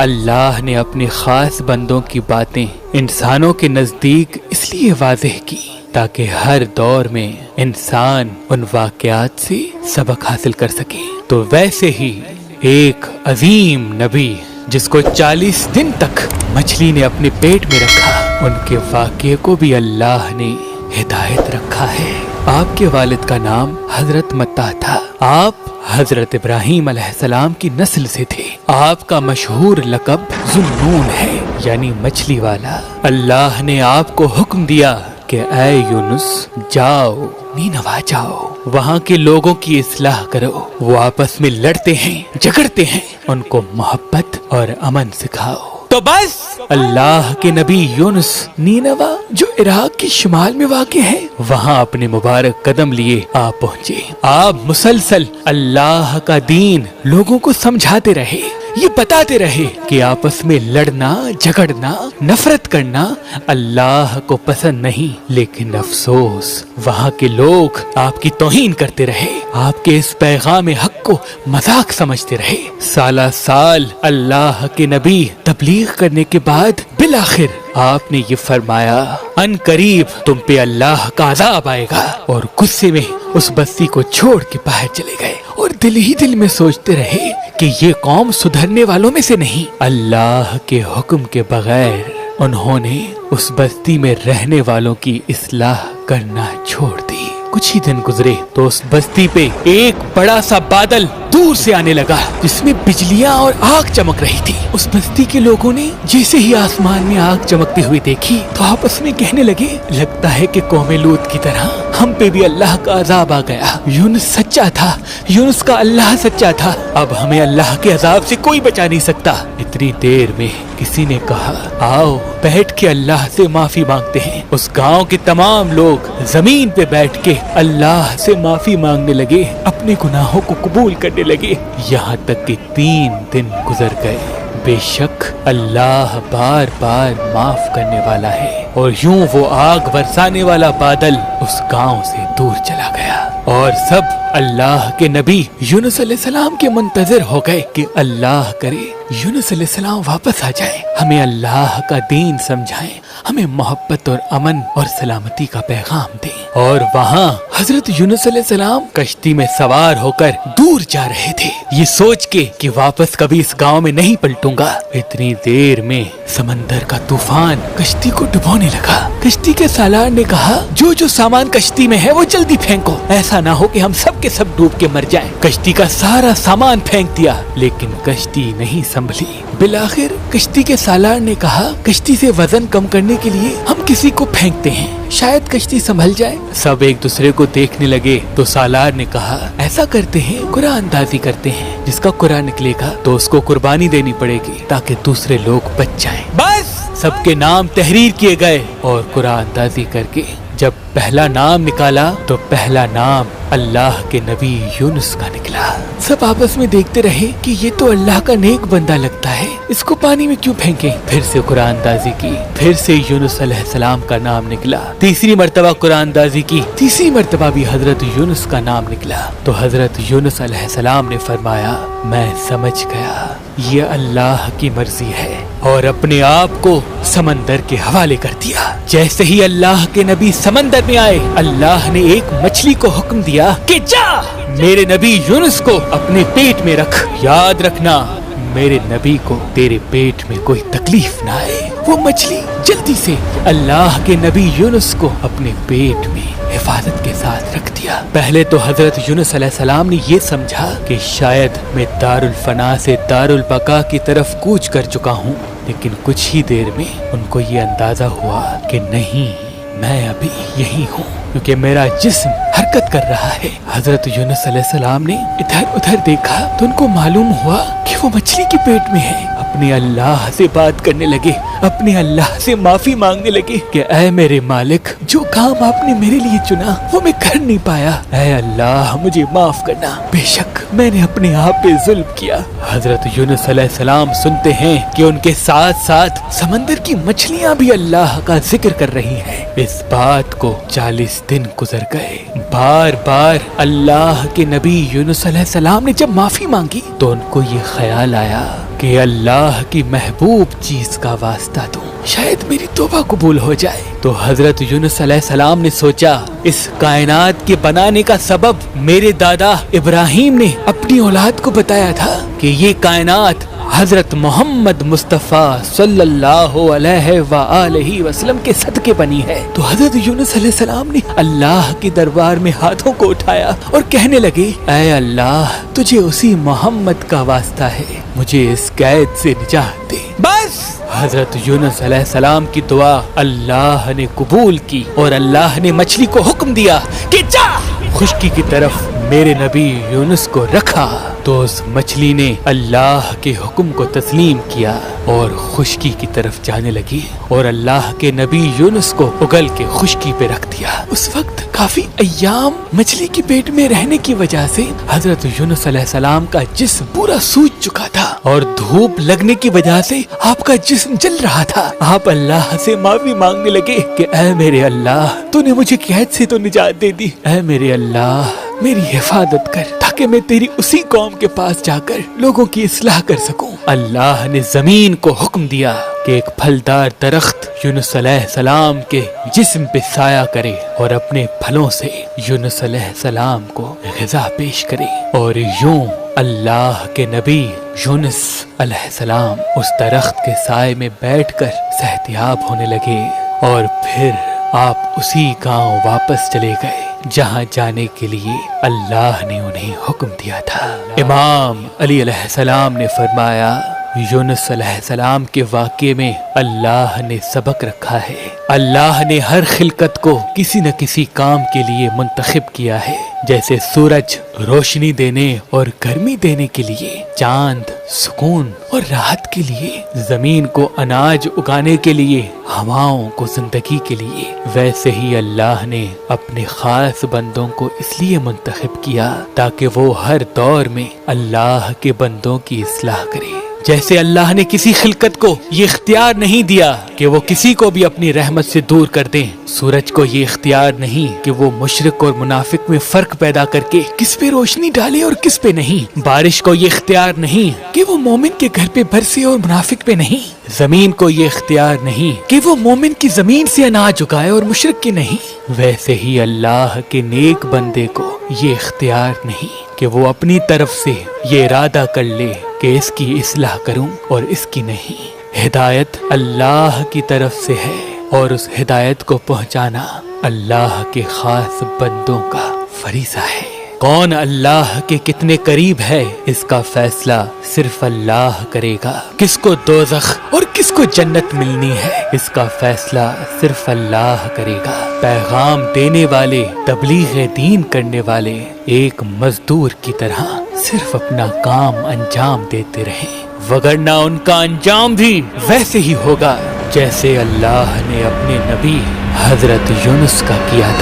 اللہ نے اپنے خاص بندوں کی باتیں انسانوں کے نزدیک اس لیے واضح کی تاکہ ہر دور میں انسان ان واقعات سے سبق حاصل کر سکے۔ تو ویسے ہی ایک عظیم نبی جس کو 40 دن تک مچھلی نے اپنے پیٹ میں رکھا، ان کے واقعے کو بھی اللہ نے ہدایت رکھا ہے۔ آپ کے والد کا نام حضرت متہ تھا۔ آپ حضرت ابراہیم علیہ السلام کی نسل سے تھے۔ آپ کا مشہور لقب ذوالنون ہے، یعنی مچھلی والا۔ اللہ نے آپ کو حکم دیا کہ اے یونس جاؤ نینوا جاؤ، وہاں کے لوگوں کی اصلاح کرو، وہ آپس میں لڑتے ہیں جھگڑتے ہیں، ان کو محبت اور امن سکھاؤ۔ تو بس اللہ کے نبی یونس نینوا جو عراق کے شمال میں واقع ہے، وہاں اپنے مبارک قدم لیے آپ پہنچے۔ آپ مسلسل اللہ کا دین لوگوں کو سمجھاتے رہے، یہ بتاتے رہے کہ آپس میں لڑنا جھگڑنا نفرت کرنا اللہ کو پسند نہیں، لیکن افسوس وہاں کے لوگ آپ کی توہین کرتے رہے، آپ کے اس پیغام حق کو مذاق سمجھتے رہے۔ سالہ سال اللہ کے نبی تبلیغ کرنے کے بعد بالآخر آپ نے یہ فرمایا ان قریب تم پہ اللہ کا عذاب آئے گا، اور غصے میں اس بستی کو چھوڑ کے باہر چلے گئے، اور دل ہی دل میں سوچتے رہے کہ یہ قوم سدھرنے والوں میں سے نہیں۔ اللہ کے حکم کے بغیر انہوں نے اس بستی میں رہنے والوں کی اصلاح کرنا چھوڑ دی۔ کچھ ہی دن گزرے تو اس بستی پہ ایک بڑا سا بادل دور سے آنے لگا جس میں بجلیاں اور آگ چمک رہی تھی۔ اس بستی کے لوگوں نے جیسے ہی آسمان میں آگ چمکتے ہوئے دیکھی تو آپس میں کہنے لگے لگتا ہے کہ قوم لوط کی طرح ہم پہ بھی اللہ کا عذاب آ گیا۔ یونس سچا تھا، یونس کا اللہ سچا تھا، اب ہمیں اللہ کے عذاب سے کوئی بچا نہیں سکتا۔ اتنی دیر میں کسی نے کہا آؤ بیٹھ کے اللہ سے معافی مانگتے ہیں۔ اس گاؤں کے تمام لوگ زمین پہ بیٹھ کے اللہ سے معافی مانگنے لگے، اپنے گناہوں کو قبول کرنے لگے، یہاں تک کہ 3 دن گزر گئے۔ بے شک اللہ بار بار معاف کرنے والا ہے۔ اور یوں وہ آگ برسانے والا بادل اس گاؤں سے دور چلا گیا، اور سب اللہ کے نبی یونس علیہ السلام کے منتظر ہو گئے کہ اللہ کرے یونس علیہ السلام واپس آ جائیں، ہمیں اللہ کا دین سمجھائیں، ہمیں محبت اور امن اور سلامتی کا پیغام دیں۔ اور وہاں حضرت یونس علیہ السلام کشتی میں سوار ہو کر دور جا رہے تھے، یہ سوچ کے کہ واپس کبھی اس گاؤں میں نہیں پلٹوں گا۔ اتنی دیر میں سمندر کا طوفان کشتی کو ڈبونے لگا۔ کشتی کے سالار نے کہا جو جو سامان کشتی میں ہے وہ جلدی پھینکو، ایسا نہ ہو کہ ہم سب کے سب ڈوب کے مر جائیں۔ کشتی کا سارا سامان پھینک دیا لیکن کشتی نہیں سنبھلی۔ بالآخر کشتی کے سالار نے کہا کشتی سے وزن کم کرنے کے لیے ہم کسی کو پھینکتے ہیں، شاید کشتی سنبھل جائے۔ سب ایک دوسرے کو دیکھنے لگے تو سالار نے کہا ایسا کرتے ہیں قرآن اندازی کرتے ہیں، جس کا قرآن نکلے گا تو اس کو قربانی دینی پڑے گی تاکہ دوسرے لوگ بچ جائیں۔ بس سب کے نام تحریر کیے گئے اور قرآن اندازی کر کے جب پہلا نام نکالا تو پہلا نام اللہ کے نبی یونس کا نکلا۔ سب آپس میں دیکھتے رہے کہ یہ تو اللہ کا نیک بندہ لگتا ہے، اس کو پانی میں کیوں پھینکیں۔ پھر سے قرآن اندازی کی، پھر سے یونس علیہ السلام کا نام نکلا۔ تیسری مرتبہ قرآن اندازی کی، تیسری مرتبہ بھی حضرت یونس کا نام نکلا۔ تو حضرت یونس علیہ السلام نے فرمایا میں سمجھ گیا یہ اللہ کی مرضی ہے، اور اپنے آپ کو سمندر کے حوالے کر دیا۔ جیسے ہی اللہ کے نبی سمندر میں آئے، اللہ نے ایک مچھلی کو حکم دیا کہ جا میرے نبی یونس کو اپنے پیٹ میں رکھ، یاد رکھنا میرے نبی کو تیرے پیٹ میں کوئی تکلیف نہ آئے۔ وہ مچھلی جلدی سے اللہ کے نبی یونس کو اپنے پیٹ میں حفاظت کے ساتھ رکھ دیا۔ پہلے تو حضرت یونس علیہ السلام نے یہ سمجھا کہ شاید میں دارالفنا سے دارالبقا کی طرف کوچ کر چکا ہوں، لیکن کچھ ہی دیر میں ان کو یہ اندازہ ہوا کہ نہیں، میں ابھی یہی ہوں، کیونکہ میرا جسم حرکت کر رہا ہے۔ حضرت یونس علیہ السلام نے ادھر ادھر دیکھا تو ان کو معلوم ہوا کہ وہ مچھلی کے پیٹ میں ہے۔ اپنے اللہ سے بات کرنے لگے، اپنے اللہ سے معافی مانگنے لگے کہ اے میرے مالک، جو کام آپ نے میرے لیے چنا وہ میں کر نہیں پایا، اے اللہ مجھے معاف کرنا، بے شک میں نے اپنے آپ پہ ظلم کیا۔ حضرت یونس علیہ السلام سنتے ہیں کہ ان کے ساتھ ساتھ سمندر کی مچھلیاں بھی اللہ کا ذکر کر رہی ہیں۔ اس بات کو 40 دن گزر گئے۔ بار بار اللہ کے نبی یونس علیہ السلام نے جب معافی مانگی تو ان کو یہ خیال آیا کہ اللہ کی محبوب چیز کا واسطہ دوں، شاید میری توبہ قبول ہو جائے۔ تو حضرت یونس علیہ السلام نے سوچا اس کائنات کے بنانے کا سبب میرے دادا ابراہیم نے اپنی اولاد کو بتایا تھا کہ یہ کائنات حضرت محمد مصطفیٰ صلی اللہ علیہ وآلہ وسلم کے صدقے بنی ہے۔ تو حضرت یونس علیہ السلام نے اللہ کے دربار میں ہاتھوں کو اٹھایا اور کہنے لگے اے اللہ، تجھے اسی محمد کا واسطہ ہے، مجھے اس قید سے نجات دے۔ بس حضرت یونس علیہ السلام کی دعا اللہ نے قبول کی اور اللہ نے مچھلی کو حکم دیا کہ جا خشکی کی طرف میرے نبی یونس کو رکھا۔ تو اس مچھلی نے اللہ کے حکم کو تسلیم کیا اور خشکی کی طرف جانے لگی اور اللہ کے نبی یونس کو اگل کے خشکی پہ رکھ دیا۔ اس وقت کافی ایام مچھلی کے پیٹ میں رہنے کی وجہ سے حضرت یونس علیہ السلام کا جسم پورا سوج چکا تھا اور دھوپ لگنے کی وجہ سے آپ کا جسم جل رہا تھا۔ آپ اللہ سے معافی مانگنے لگے کہ اے میرے اللہ، تو نے مجھے قید سے تو نجات دے دی، اے میرے اللہ میری حفاظت کر تاکہ میں تیری اسی قوم کے پاس جا کر لوگوں کی اصلاح کر سکوں۔ اللہ نے زمین کو حکم دیا کہ ایک پھلدار درخت یونس علیہ السلام کے جسم پہ سایہ کرے اور اپنے پھلوں سے یونس علیہ السلام کو غذا پیش کرے، اور یوں اللہ کے نبی یونس علیہ السلام اس درخت کے سائے میں بیٹھ کر صحتیاب ہونے لگے، اور پھر آپ اسی گاؤں واپس چلے گئے جہاں جانے کے لیے اللہ نے انہیں حکم دیا تھا۔ امام علی علیہ السلام نے فرمایا یونس علیہ السلام کے واقعے میں اللہ نے سبق رکھا ہے۔ اللہ نے ہر خلقت کو کسی نہ کسی کام کے لیے منتخب کیا ہے، جیسے سورج روشنی دینے اور گرمی دینے کے لیے، چاند سکون اور راحت کے لیے، زمین کو اناج اگانے کے لیے، ہواؤں کو زندگی کے لیے، ویسے ہی اللہ نے اپنے خاص بندوں کو اس لیے منتخب کیا تاکہ وہ ہر دور میں اللہ کے بندوں کی اصلاح کرے۔ جیسے اللہ نے کسی خلقت کو یہ اختیار نہیں دیا کہ وہ کسی کو بھی اپنی رحمت سے دور کر دیں، سورج کو یہ اختیار نہیں کہ وہ مشرک اور منافق میں فرق پیدا کر کے کس پہ روشنی ڈالے اور کس پہ نہیں، بارش کو یہ اختیار نہیں کہ وہ مومن کے گھر پہ برسے اور منافق پہ نہیں، زمین کو یہ اختیار نہیں کہ وہ مومن کی زمین سے اناج اگائے اور مشرک کی نہیں، ویسے ہی اللہ کے نیک بندے کو یہ اختیار نہیں کہ وہ اپنی طرف سے یہ ارادہ کر لے کہ اس کی اصلاح کروں اور اس کی نہیں۔ ہدایت اللہ کی طرف سے ہے اور اس ہدایت کو پہنچانا اللہ کے خاص بندوں کا فریضہ ہے۔ کون اللہ کے کتنے قریب ہے اس کا فیصلہ صرف اللہ کرے گا، کس کو دوزخ اور کس کو جنت ملنی ہے اس کا فیصلہ صرف اللہ کرے گا۔ پیغام دینے والے، تبلیغ دین کرنے والے ایک مزدور کی طرح صرف اپنا کام انجام دیتے رہیں، وگرنہ ان کا انجام بھی ویسے ہی ہوگا جیسے اللہ نے اپنے نبی حضرت یونس کا کیا تھا۔